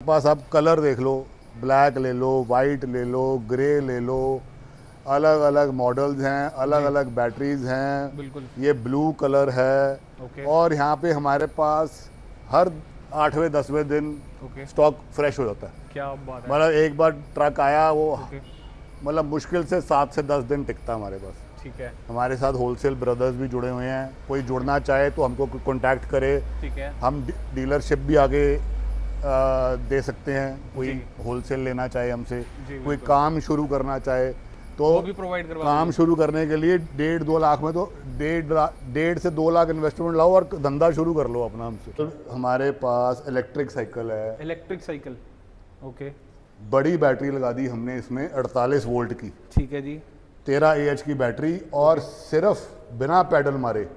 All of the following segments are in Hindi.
पास आप कलर देख लो, ब्लैक ले लो, वाइट ले लो, ग्रे ले लो, अलग अलग मॉडल्स हैं, अलग अलग बैटरीज हैं। बिल्कुल। ये ब्लू कलर है। ओके। और यहाँ पे हमारे पास हर 8वें 10वें दिन ओके। स्टॉक फ्रेश हो जाता है। क्या बात है। मतलब एक बार ट्रक आया वो ओके। मतलब मुश्किल से 7 से 10 दिन टिकता है हमारे पास। ठीक है। हमारे साथ होलसेल ब्रदर्स भी जुड़े हुए हैं, कोई जुड़ना चाहे तो हमको कांटेक्ट करे। ठीक है। हम डीलरशिप भी आगे दे सकते हैं। कोई जी। होलसेल लेना चाहे हमसे, जी, कोई बिल्कुल। काम शुरू करना चाहे तो वो भी प्रोवाइड करवा काम देंगे। शुरू करने के लिए 1.5-2 लाख में तो 1.5 से 2 लाख इन्वेस्टमेंट लाओ और धंधा शुरू कर लो अपना हमसे। तो हमारे पास इलेक्ट्रिक साइकिल है, इलेक्ट्रिक साइकिल। ओके। बड़ी बैटरी लगा दी हमने इसमें 48 वोल्ट की, ठीक है जी। 13 AH की बैटरी, और सिर्फ बिना पैडल मारे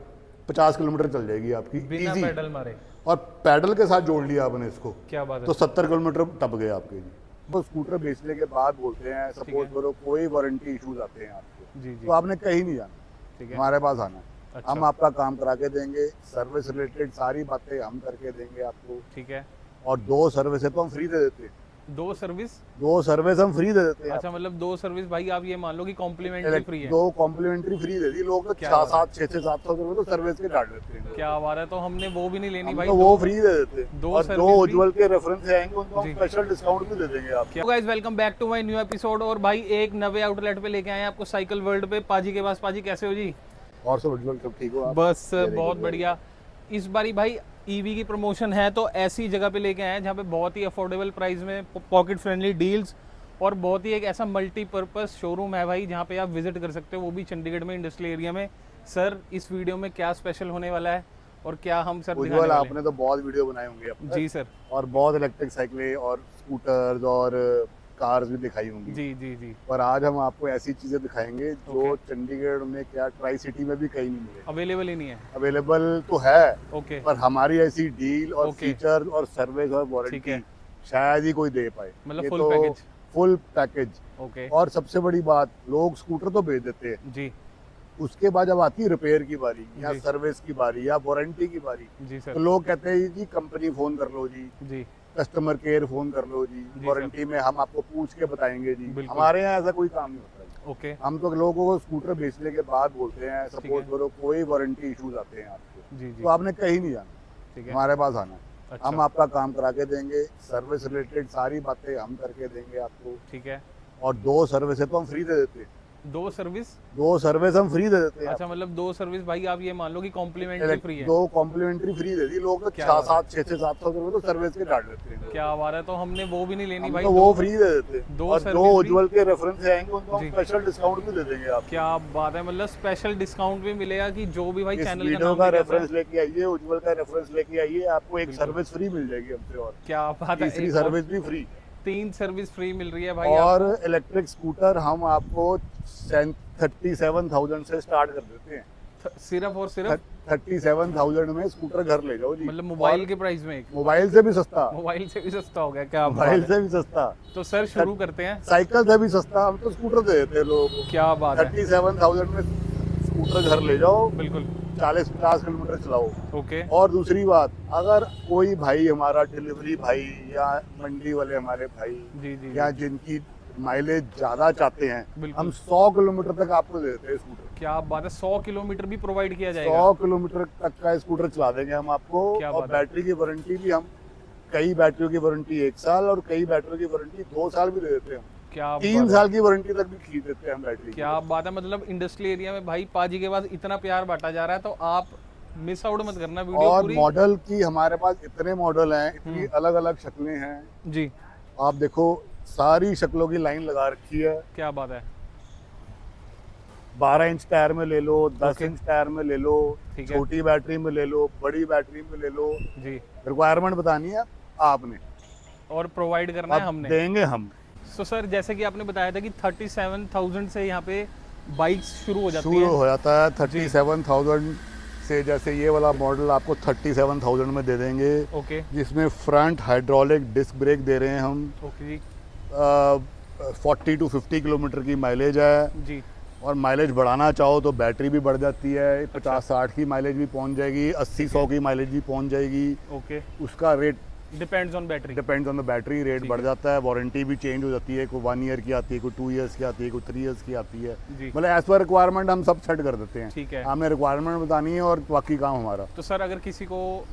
50 किलोमीटर चल जाएगी आपकी बिना इजी। पेडल मारे। और पैडल के साथ जोड़ लिया आपने इसको क्या बात है। तो 70 किलोमीटर टप गए आपके जी। तो स्कूटर बेचने के बाद बोलते हैं सपोज करो कोई वारंटी इश्यूज आते हैं आपको, जी जी। तो आपने कहीं नहीं जाना, ठीक है। हमारे पास आना है। अच्छा। हम आपका काम करा के देंगे, सर्विस रिलेटेड सारी बातें हम करके देंगे आपको। ठीक है। और 2 सर्विस तो हम फ्री दे देते हैं, 2 सर्विस। 2 सर्विस हम फ्री दे देते हैं। अच्छा, मतलब 2 सर्विस भाई आप ये मान लो कि कॉम्प्लीमेंट्री फ्री है। 2 कॉम्प्लीमेंट्री फ्री दे दी, लोग तो 6-7 600 700 रुपए तो सर्विस के डाल देते हैं। क्या बात है, तो हमने वो भी नहीं लेनी हम भाई। तो वो फ्री दे देते हैं। दो और सर्विस 2 भी- उज्जवल के रेफरेंस से आएंगे उनको हम जी। स्पेशल डिस्काउंट भी दे देंगे आपको। Guys welcome back to my new episode. और भाई एक नवे आउटलेट पे लेके आए हैं आपको साइकिल वर्ल्ड पे, पाजी के पास। पाजी कैसे हो जी? और सब उज्जवल सब ठीक हो आप? बस बहुत बढ़िया। इस बारी भाई ईवी की प्रमोशन है तो ऐसी जगह पे लेके आए हैं जहाँ पे बहुत ही अफोर्डेबल प्राइस में पॉकेट फ्रेंडली डील्स और बहुत ही एक ऐसा मल्टीपर्पज शोरूम है भाई जहाँ पे आप विजिट कर सकते हो, वो भी चंडीगढ़ में इंडस्ट्रियल एरिया में। सर इस वीडियो में क्या स्पेशल होने वाला है और क्या हम सर दिखाने उज्जवल वाले आपने तो बहुत वीडियो बनाए होंगे अब हैं? तक, जी सर। और बहुत इलेक्ट्रिक साइकिलें और स्कूटर्स और कार्स भी दिखाई होंगी। जी जी जी। पर आज हम आपको ऐसी चीजें दिखाएंगे जो चंडीगढ़ में क्या ट्राई सिटी में भी कहीं नहीं मिले। अवेलेबल ही नहीं है। अवेलेबल तो है, ओके। पर हमारी ऐसी डील और फीचर और सर्विस और ठीक वारंटी है। शायद ही कोई दे पाए। मतलब ये फुल तो पैकेज। Full package. ओके। और सबसे बड़ी बात, लोग स्कूटर तो बेच देते हैं, जी उसके बाद जब आती है रिपेयर की बारी या जी। सर्विस की बारी या वारंटी की बारी, जी तो सर। लोग कहते हैं जी कंपनी फोन कर लो जी, जी कस्टमर केयर फोन कर लो जी, जी वारंटी में हम आपको पूछ के बताएंगे जी। बिल्कुल। हमारे यहाँ ऐसा कोई काम नहीं होता जी। ओके। हम तो लोगों को स्कूटर बेचने के बाद बोलते हैं सपोज करो कोई वारंटी इश्यूज आते हैं आपको, जी जी। तो आपने कहीं नहीं जाना, ठीक है। हमारे पास आना है। अच्छा। हम आपका काम करा के देंगे, सर्विस रिलेटेड सारी बातें हम करके देंगे आपको। ठीक है। और 2 सर्विस तो हम फ्री दे देते हैं, 2 सर्विस। 2 सर्विस हम फ्री दे देते हैं। अच्छा, मतलब 2 सर्विस भाई आप ये मान लो कि कॉम्प्लीमेंट्री फ्री है। 2 कॉम्प्लीमेंट्री फ्री दे दी, लोग तो क्या 600 700 रुपए तो सर्विस के डाल देते हैं। क्या बात है, तो हमने वो भी नहीं लेनी हम भाई। तो वो फ्री दे देते हैं। 2 और सर्विस 2 भी- उज्जवल के रेफरेंस से आएंगे उनको हम जी। स्पेशल डिस्काउंट भी दे देंगे आपको। क्या बात है, मतलब स्पेशल डिस्काउंट भी मिलेगा कि जो भी भाई इस चैनल का वीडियो नाम का लेके आता है। रेफरेंस लेके आइए, उज्जवल का रेफरेंस लेके आइए, आपको एक सर्विस फ्री मिल जाएगी हमसे। और क्या बात है, तीसरी एक और सर्विस भी फ्री। 3 सर्विस फ्री मिल रही है भाई और आपको। इलेक्ट्रिक स्कूटर हम आपको 37,000 से स्टार्ट कर देते हैं। सिर्फ और सिर्फ 37,000 में स्कूटर घर ले जाओ जी। मतलब मोबाइल के प्राइस में। एक मोबाइल से भी सस्ता, मोबाइल से भी सस्ता हो गया। क्या मोबाइल बात है। से भी सस्ता, तो सर शुरू करते हैं। साइकिल से भी सस्ता, हम तो स्कूटर दे देते हैं लोगों को। क्या बात है। 37,000 में स्कूटर घर ले जाओ, बिल्कुल। 40-50 किलोमीटर चलाओ। ओके। और दूसरी बात, अगर कोई भाई हमारा डिलीवरी भाई या मंडी वाले हमारे भाई जी जी या जिनकी माइलेज ज्यादा चाहते हैं, बिल्कुल। हम 100 किलोमीटर तक आपको दे देते हैं स्कूटर। क्या बात है, 100 किलोमीटर भी प्रोवाइड किया जाएगा। 100 किलोमीटर तक का स्कूटर चला देंगे हम आपको। क्या और बात है। बैटरी की वारंटी भी हम, कई बैटरियों की वारंटी 1 साल और कई बैटरियों की वारंटी 2 साल भी दे देते हैं। क्या 3 बात है। साल की वारंटी तक भी खींच देते हैं हम बैटरी की। क्या बात है, मतलब इंडस्ट्रियल एरिया में भाई पाजी के पास इतना प्यार बांटा जा रहा है, तो आप मिस आउट मत करना वीडियो और पूरी। मॉडल की हमारे पास इतने मॉडल हैं, इतनी अलग अलग शक्लें हैं। जी। आप देखो सारी शक्लों की लाइन लगा रखी है। क्या बात है। 12 इंच टायर में ले लो, 10 ओके। इंच टायर में ले लो, ठीक है। छोटी बैटरी में ले लो, बड़ी बैटरी में ले लो। जी। रिक्वायरमेंट बतानी है आपने, और प्रोवाइड करना है अब हमने। देंगे हम। सो सर जैसे कि आपने बताया था कि 37,000 से यहाँ पे बाइक्स शुरू हो जाती शुरू हैं। हो जाता है 37,000 से। जैसे ये वाला मॉडल आपको 37,000 में दे देंगे, ओके। जिसमें फ्रंट हाइड्रोलिक डिस्क ब्रेक दे रहे हैं हम। ओके जी। 40 to 50 किलोमीटर की माइलेज है। जी। और माइलेज बढ़ाना चाहो तो बैटरी भी बढ़ जाती है, 50-60 की माइलेज भी पहुंच जाएगी, 80-100 की माइलेज भी पहुंच जाएगी। ओके। उसका rate depends on battery. Depends on the battery, rate बढ़ जाता है। वारंटी भी चेंज हो जाती है, कोई 1 ईयर की आती है, कोई 2 ईयर्स की आती है, कोई 3 ईयर्स की आती है। जी। मतलब एज पर रिक्वायरमेंट हम सब सेट कर देते हैं। ठीक है। हमें रिक्वायरमेंट बतानी है और बाकी काम हमारा। तो सर अगर किसी और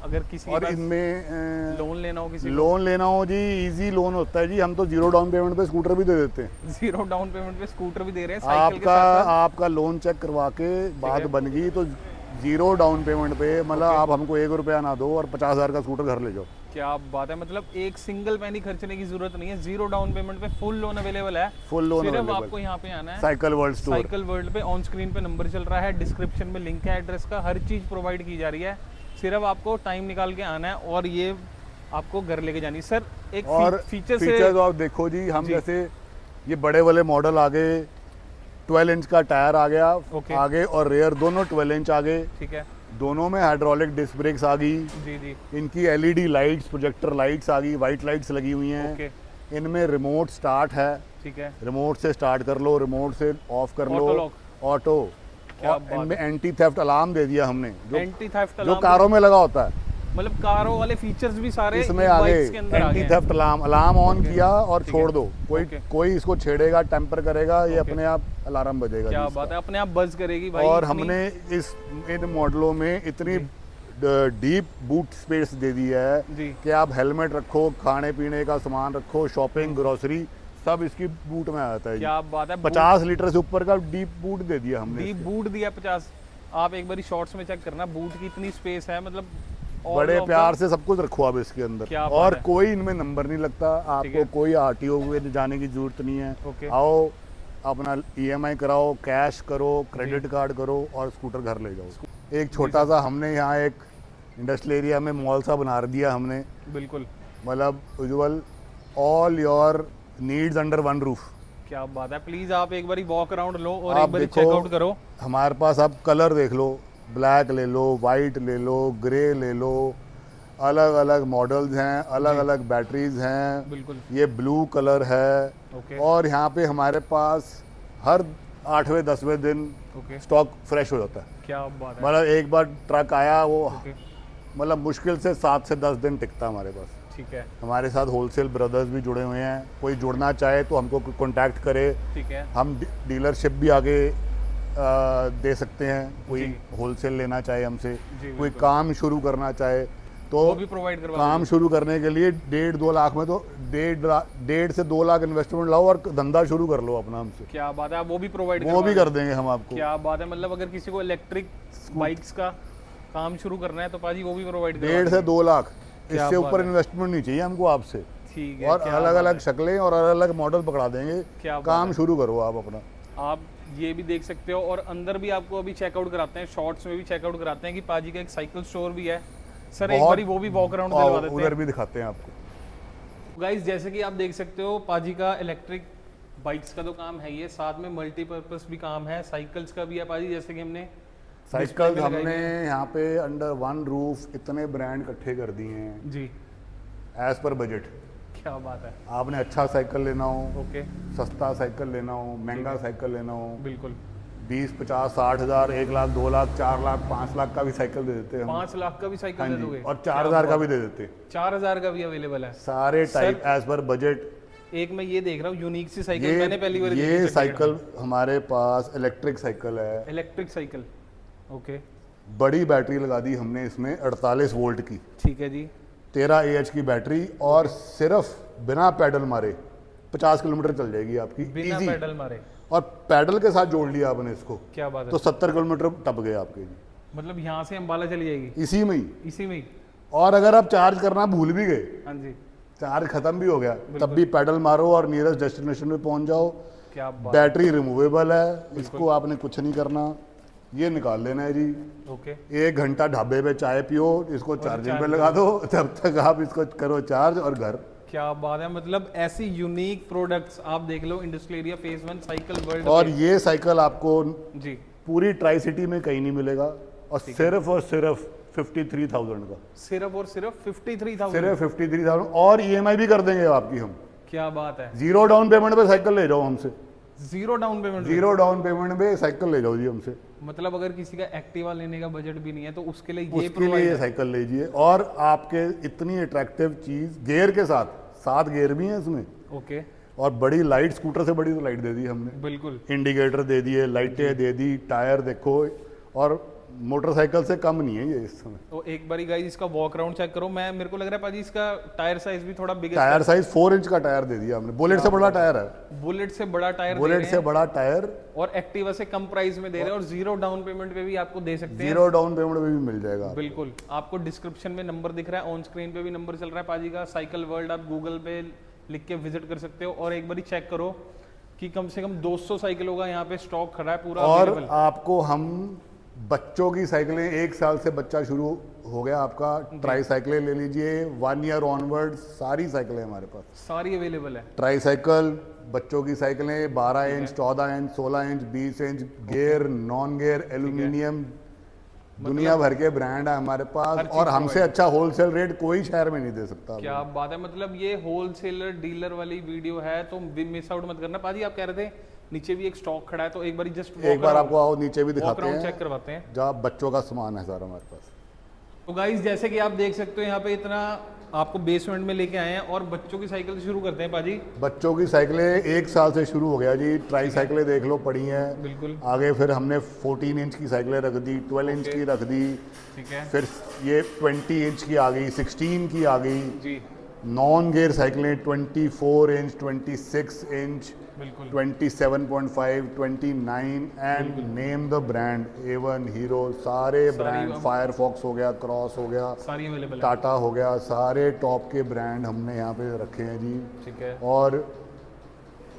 के पास इनमें लोन लेना हो, किसी लोन लेना हो जी, इजी लोन होता है जी। हम तो 0 डाउन पेमेंट पे स्कूटर भी दे देते हैं। 0 डाउन पेमेंट पे स्कूटर भी दे रहे हैं साइकिल के आपका लोन चेक करवा के बात बन गई तो 0 डाउन पेमेंट पे, मतलब आप हमको 1 रुपया ना दो और 50,000 का स्कूटर घर ले जाओ। क्या बात है, मतलब एक सिंगल पैनी खर्चने की जरूरत नहीं है। 0 डाउन पेमेंट पे फुल लोन अवेलेबल है। फुल लोन सिर्फ अवेलेबल। आपको यहाँ पे आना है cycle world store. Cycle world पे। ऑन स्क्रीन पे नंबर चल रहा है, डिस्क्रिप्शन में लिंक है एड्रेस का, हर चीज़ प्रोवाइड की जा रही है। सिर्फ आपको टाइम निकाल के आना है और ये आपको घर लेके जानी है। सर एक और फीचर्स आप देखो जी, हम जैसे ये बड़े वाले मॉडल आ गए, 12 इंच का टायर आ गया आगे और रेयर दोनों 12 इंच आ गए। ठीक है। दोनों में हाइड्रोलिक डिस्क ब्रेक्स आ गई। जी जी। इनकी LED लाइट्स, प्रोजेक्टर लाइट्स आ गई, वाइट लाइट्स लगी हुई हैं। इनमें रिमोट स्टार्ट है। ठीक है। रिमोट से स्टार्ट कर लो, रिमोट से ऑफ कर लो, ऑटो। इनमें एंटी थेफ्ट अलार्म दे दिया हमने, एंटी थेफ्ट जो कारों में लगा होता है। मतलब कारों वाले फीचर्स भी सारे इसमें आ गए। एंटी थेफ्ट अलार्म ऑन किया और छोड़ दो, कोई इसको छेड़ेगा, टेम्पर करेगा, ये अपने आप अलार्म बजेगा। क्या बात है, अपने आप बज करेगी भाई। और हमने इन मॉडलों में इतनी डीप बूट स्पेस दे दी है कि आप हेलमेट रखो, खाने पीने का सामान रखो, शॉपिंग, ग्रोसरी सब इसकी बूट में आता है। क्या बात है, 50 लीटर से ऊपर का डीप बूट दे दिया हमने। डीप बूट दिया 50। आप एक बार शॉर्ट्स में चेक करना, बूट की इतनी स्पेस है, मतलब बड़े प्यार से सब कुछ रखो आप इसके अंदर। और कोई इनमें नंबर नहीं लगता, आपको कोई RTO में जाने की जरूरत नहीं है। आओ अपना EMI कराओ, कैश करो, क्रेडिट कार्ड करो और स्कूटर घर ले जाओ। एक छोटा सा हमने यहाँ एक इंडस्ट्रियल एरिया में मॉल सा बना दिया हमने। बिल्कुल, मतलब usual all your needs under one roof. क्या बात है, प्लीज आप एक बार वॉक अराउंड लो और एक बार चेकआउट करो। हमारे पास आप कलर देख लो, ब्लैक ले लो, वाइट ले लो, ग्रे ले लो, अलग अलग मॉडल्स हैं, अलग अलग बैटरीज हैं। बिल्कुल। ये ब्लू कलर है। और यहाँ पे हमारे पास हर 8वें 10वें दिन स्टॉक फ्रेश हो जाता है। क्या बात है, मतलब एक बार ट्रक आया वो मतलब मुश्किल से 7 से 10 दिन टिकता है हमारे पास। ठीक है। हमारे साथ होलसेल ब्रदर्स भी जुड़े हुए हैं, कोई जुड़ना चाहे तो हमको कांटेक्ट करे। ठीक है। हम डीलरशिप भी आगे दे सकते हैं। कोई होलसेल लेना चाहे हमसे, कोई काम शुरू करना चाहे तो वो भी प्रोवाइड करवा। काम शुरू करने के लिए 1.5-2 लाख में तो 1.5 से 2 लाख इन्वेस्टमेंट लाओ और धंधा शुरू कर लो अपना हमसे। क्या बात है, वो भी प्रोवाइड कर देंगे हम आपको। क्या बात है, मतलब अगर किसी को इलेक्ट्रिक बाइक्स का काम शुरू करना है तो पाजी वो भी प्रोवाइड 1.5 से 2 लाख, इससे ऊपर इन्वेस्टमेंट नहीं चाहिए हमको आपसे। ठीक है। और अलग अलग शक्लें और अलग अलग मॉडल पकड़ा देंगे। काम शुरू करो आप अपना। आप ये भी देख सकते हो और अंदर भी आपको अभी चेकआउट कराते हैं, शॉर्ट्स में भी चेकआउट कराते हैं कि पाजी का एक साइकिल स्टोर भी है। सर एक बारी वो भी वॉक अराउंड दिलवा देते हैं, उधर भी दिखाते हैं आपको। गाइस जैसे कि आप देख सकते हो पाजी का इलेक्ट्रिक बाइक्स का तो काम है, ये साथ में मल्टीपर्पस भी काम है, साइकिल्स का भी है पाजी। जैसे कि हमने साइकिल हमने यहाँ पे अंडर वन रूफ इतने ब्रांड इकट्ठे कर दिए हैं जी, एज पर बजट। क्या बात है। आपने अच्छा साइकिल लेना हो, ओके, सस्ता साइकिल लेना हो, महंगा साइकिल लेना हो, बिल्कुल 20, 50, 60 हज़ार, 1 लाख, 2 लाख, 4 लाख, 5 लाख का भी साइकिल दे देते हैं। 5 लाख का भी साइकिल दे दोगे? और 4,000 का भी दे देते हैं। 4,000 का भी अवेलेबल है, सारे टाइप एज पर बजट। एक मैं ये देख रहा हूँ यूनिक सी साइकिल, मैंने पहली बार ये साइकिल हमारे पास इलेक्ट्रिक साइकिल है। Electric cycle, okay. बड़ी बैटरी लगा दी हमने इसमें 48 वोल्ट की। ठीक है जी। 13 AH की बैटरी और सिर्फ बिना पैडल मारे 50 किलोमीटर चल जाएगी आपकी, बिना पैडल मारे। और पैडल के साथ जोड़ लिया आपने इसको, क्या बात है, तो 70 किलोमीटर टप गए आपके जी। मतलब यहाँ से अंबाला चली जाएगी इसी में ही। इसी में ही। और अगर आप चार्ज करना भूल भी गए, हाँ जी, चार्ज खत्म भी हो गया, तब भी पैडल मारो और नियरेस्ट डेस्टिनेशन पे पहुंच जाओ। क्या बात। बैटरी रिमूवेबल है, इसको आपने कुछ नहीं करना, ये निकाल लेना है जी। ओके। 1 घंटा ढाबे पे चाय पियो, इसको चार्जिंग पे लगा दो, तब तक आप इसको करो चार्ज और घर। क्या बात है, मतलब ऐसी यूनिक प्रोडक्ट्स आप देख लो industrial area phase 1 cycle world. और ये साइकिल आपको जी पूरी ट्राई सिटी में कहीं नहीं मिलेगा और सिर्फ 53,000 का। सिर्फ और सिर्फ 53,000, सिर्फ 53,000 और EMI भी कर देंगे आपकी हम। क्या बात है, 0 डाउन पेमेंट पे साइकिल ले जाओ हमसे। 0 डाउन पेमेंट, 0 डाउन पेमेंट पे साइकिल ले जाओ जी हमसे। मतलब अगर किसी का एक्टिवा लेने का बजट भी नहीं है तो उसके लिए ये उसके लिए ये साइकिल लीजिए। और आपके इतनी अट्रैक्टिव चीज गियर के साथ 7 गियर भी हैं इसमें। ओके, और बड़ी लाइट, स्कूटर से बड़ी तो लाइट दे दी हमने, बिल्कुल इंडिकेटर दे दिए, लाइटें दे दी, टायर देखो, और मोटरसाइकिल से कम नहीं है ये इस समय। तो एक बारी गाइस इसका वॉक अराउंड चेक करो। मैं मेरे को लग रहा है पाजी इसका टायर साइज भी थोड़ा बिग है। टायर साइज 4 इंच का टायर दे दिया हमने। बुलेट से बड़ा टायर है, बुलेट से बड़ा टायर, बुलेट से बड़ा टायर, और एक्टिवा से कम प्राइस में दे रहे हैं, और 0 डाउन पेमेंट पे भी आपको दे सकते हैं। 0 डाउन पेमेंट पे भी मिल जाएगा। बिल्कुल, आपको डिस्क्रिप्शन में नंबर दिख रहा है, ऑन स्क्रीन पे भी नंबर चल रहा है पाजी का। साइकिल वर्ल्ड आप गूगल पे लिख के विजिट कर सकते हो, और एक बारी चेक करो कि कम से कम 200 साइकिलों का यहाँ पे स्टॉक खड़ा है पूरा और अवेलेबल। आपको हम बच्चों की साइकिलें, 1 साल से बच्चा शुरू हो गया आपका, ट्राई साइकिलें ले लीजिए, 1 ईयर ऑनवर्ड सारी साइकिलें हमारे पास सारी अवेलेबल है। ट्राई साइकिल, बच्चों की साइकिलें 12 inch, 14 inch, 16 inch, 20 inch, gear, non gear, aluminium, दुनिया भर के ब्रांड है हमारे पास, और हमसे अच्छा होलसेल रेट कोई शहर में नहीं दे सकता। क्या बात है, मतलब ये होलसेलर डीलर वाली वीडियो है, तो मिस आउट मत करना। पाजी आप कह रहे थे नीचे भी एक स्टॉक खड़ा है, तो एक बार जस्ट एक बार आपको आओ नीचे भी दिखाते हैं, चेक करवाते हैं, जहाँ बच्चों का सामान है सारा हमारे पास। तो गाइस जैसे कि आप देख सकते हो यहाँ पे इतना आपको बेसमेंट में लेके आए हैं, और बच्चों की साइकिल से शुरू करते हैं पाजी। बच्चों की साइकिलें 1 साल से शुरू हो गया जी। ट्राई साइकिलें देख लो पड़ी हैं, बिल्कुल। आगे फिर हमने 14 इंच की साइकिलें रख दी, 12 इंच की रख दी, ठीक है, फिर ये 20 इंच की आ गई, 16 की आ गई जी, नॉन गियर साइकिलें 24 इंच, 26 इंच, बिल्कुल 27.5, 29, and name the brand, A1, hero, सारे ब्रांड, फायरफॉक्स हो गया, क्रॉस हो गया, सारी अवेलेबल है, टाटा हो गया, सारे टॉप के ब्रांड हमने यहाँ पे रखे हैं जी। ठीक है, और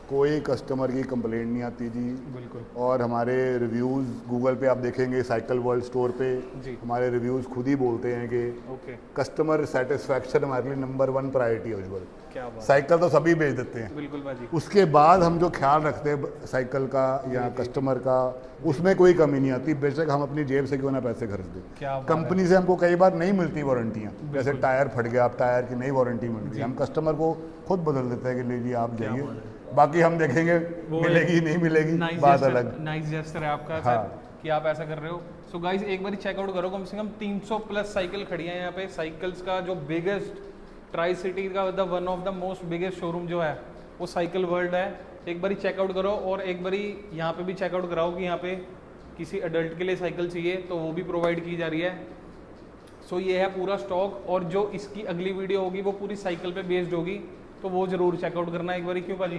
कोई कस्टमर की कंप्लेंट नहीं आती जी। बिल्कुल, और हमारे रिव्यूज़ गूगल पे आप देखेंगे, साइकिल वर्ल्ड स्टोर पे जी, हमारे रिव्यूज़ खुद ही बोलते हैं कि ओके, कस्टमर सेटिस्फैक्शन हमारे लिए नंबर 1 प्रायोरिटी है उज्जवल। क्या बात, साइकिल तो सभी बेच देते हैं, बिल्कुल बाजी, उसके बाद हम जो ख्याल रखते हैं साइकिल का या कस्टमर का, उसमें कोई कमी नहीं आती, बेशक हम अपनी जेब से क्यों ना पैसे खर्च दें। क्या बात कंपनी से हमको कई बार नहीं मिलती वारंटियाँ, जैसे टायर फट गया, आप टायर की नई वारंटी मिल रही है, हम कस्टमर को खुद बदल देते हैं कि लीजिए आप जाइए, बाकी हम देखेंगे मिलेगी नहीं मिलेगी, बात अलग। नाइस जेस्चर है आपका हाँ। सर कि आप ऐसा कर रहे हो। सो गाइस एक बार चेकआउट करो, कम से कम 300 प्लस साइकिल खड़ी है यहाँ पे। साइकिल्स का जो बिगेस्ट ट्राई सिटी का one of the most biggest showroom जो है वो साइकिल वर्ल्ड है। एक बारी चेकआउट करो, और एक बारी यहाँ पे भी चेकआउट कराओ कि यहाँ पे किसी अडल्ट के लिए साइकिल चाहिए तो वो भी प्रोवाइड की जा रही है। सो ये है पूरा स्टॉक, और जो इसकी अगली वीडियो होगी वो पूरी साइकिल पे बेस्ड होगी, तो वो जरूर चेकआउट करना एक बारी। क्यों पाजी,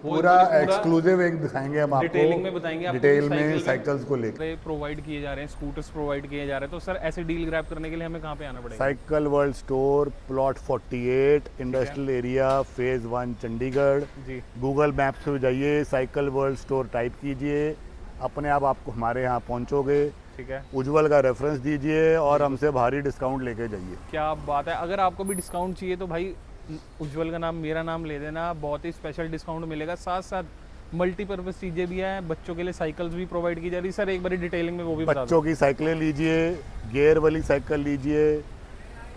पूरा एक्सक्लूसिव एक दिखाएंगे हम आपको, डिटेलिंग में बताएंगे आपको, डिटेल में साइकिल्स को लेकर प्रोवाइड किए जा रहे हैं, स्कूटर्स प्रोवाइड किए जा रहे हैं। तो सर ऐसे डील ग्रैब करने के लिए हमें कहाँ पे आना पड़ेगा? Cycle world store, plot 48, industrial area, phase 1, Chandigarh ji. Google maps पे जाइए, साइकिल वर्ल्ड स्टोर टाइप कीजिए, अपने आप आपको हमारे यहाँ पहुँचोगे। ठीक है, उज्जवल का रेफरेंस दीजिए और हमसे भारी डिस्काउंट लेके जाइए। क्या बात है, अगर आपको भी डिस्काउंट चाहिए तो भाई उज्जवल का नाम, मेरा नाम ले देना, बहुत ही स्पेशल डिस्काउंट मिलेगा। साथ साथ मल्टीपर्पज़ चीज़ें भी हैं, बच्चों के लिए साइकिल्स भी प्रोवाइड की जा रही है। सर एक बार डिटेलिंग में वो भी बता दो। बच्चों की साइकिलें लीजिए, गियर वाली साइकिल लीजिए,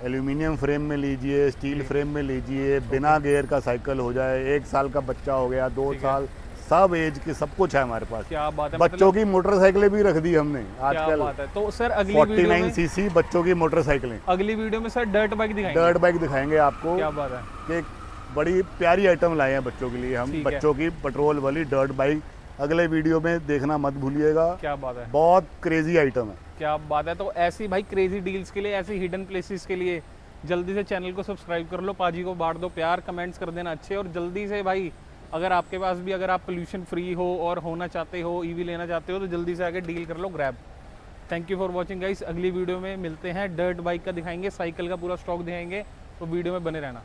एल्यूमिनियम फ्रेम में लीजिए, स्टील फ्रेम में लीजिए, बिना गियर का साइकिल हो जाए, 1 साल का बच्चा हो गया, 2 साल, सब एज के सब कुछ है हमारे पास। क्या बात है, बच्चों की मोटरसाइकिलें भी रख दी हमने क्या आजकल। बात है। तो सर अगली वीडियो 49 में, सीसी बच्चों की मोटरसाइकिलें, अगली वीडियो में सर डर्ट बाइक दिखाएंगे, डर्ट बाइक दिखाएंगे आपको। क्या बात है, कि बड़ी प्यारी आइटम लाए हैं बच्चों के लिए हम, ठीक है। बच्चों की पेट्रोल वाली डर्ट बाइक अगले वीडियो में देखना मत भूलिएगा। क्या बात है, बहुत क्रेजी आइटम है। क्या बात है। तो ऐसी भाई क्रेजी डील्स के लिए, ऐसी हिडन प्लेसेस के लिए जल्दी से चैनल को सब्सक्राइब कर लो, पाजी को बांट दो प्यार, कमेंट्स कर देना अच्छे, और जल्दी से भाई अगर आपके पास भी, अगर आप पोल्यूशन फ्री हो और होना चाहते हो, ईवी लेना चाहते हो, तो जल्दी से आके डील कर लो, grab. Thank you for watching guys, अगली वीडियो में मिलते हैं, डर्ट बाइक का दिखाएंगे, साइकिल का पूरा स्टॉक दिखाएंगे, तो वीडियो में बने रहना।